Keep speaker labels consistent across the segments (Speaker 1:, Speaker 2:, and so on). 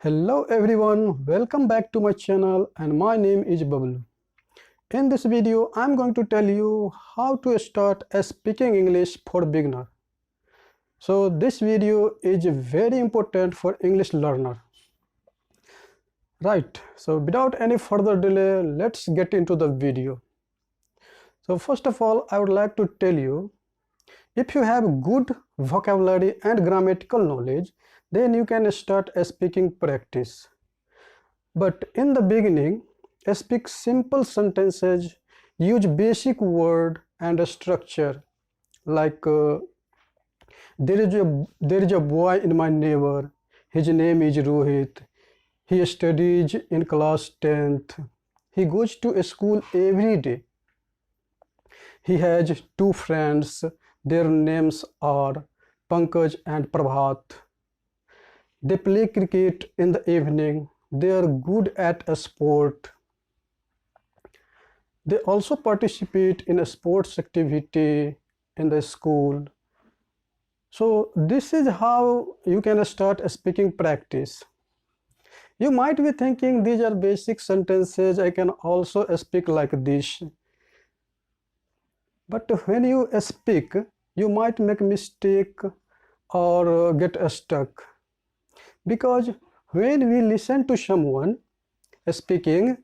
Speaker 1: Hello everyone, welcome back to my channel and my name is Bablu. In this video, I'm going to tell you how to start speaking English for beginner. So this video is very important for English learner. Right, so without any further delay, let's get into the video. So first of all, I would like to tell you, if you have good vocabulary and grammatical knowledge, then you can start a speaking practice. But in the beginning, speak simple sentences, use basic word and a structure like there is a boy in my neighbor, his name is Rohit, he studies in class 10th, he goes to school every day, he has two friends, their names are Pankaj and Prabhat. They play cricket in the evening. They are good at a sport. They also participate in a sports activity in the school. So this is how you can start a speaking practice. You might be thinking these are basic sentences. I can also speak like this. But when you speak, you might make a mistake or get stuck. Because when we listen to someone speaking,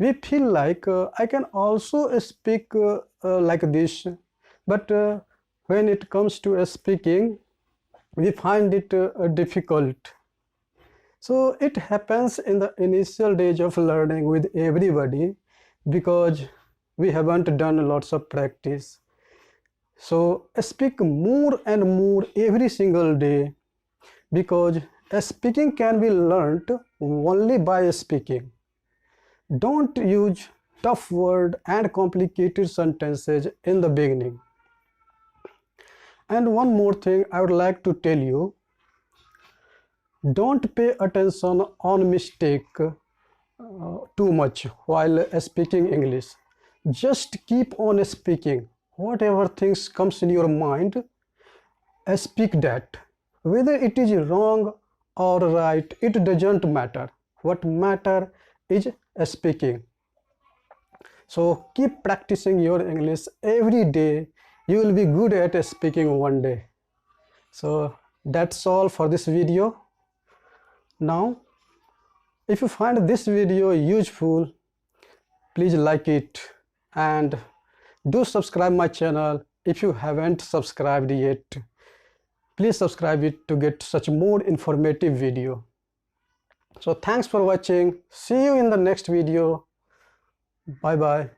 Speaker 1: we feel like I can also speak like this. But when it comes to speaking, we find it difficult. So it happens in the initial stage of learning with everybody because we haven't done lots of practice. So speak more and more every single day because speaking can be learned only by speaking. Don't use tough words and complicated sentences in the beginning. And one more thing I would like to tell you, don't pay attention on mistake too much while speaking English. Just keep on speaking. Whatever things comes in your mind, speak that. Whether it is wrong or right, it doesn't matter. What matter is speaking. So keep practicing your English every day. You will be good at speaking one day. So that's all for this video. Now, if you find this video useful, please like it and do subscribe my channel if you haven't subscribed yet. Please subscribe it to get such more informative video. So thanks for watching. See you in the next video. Bye bye.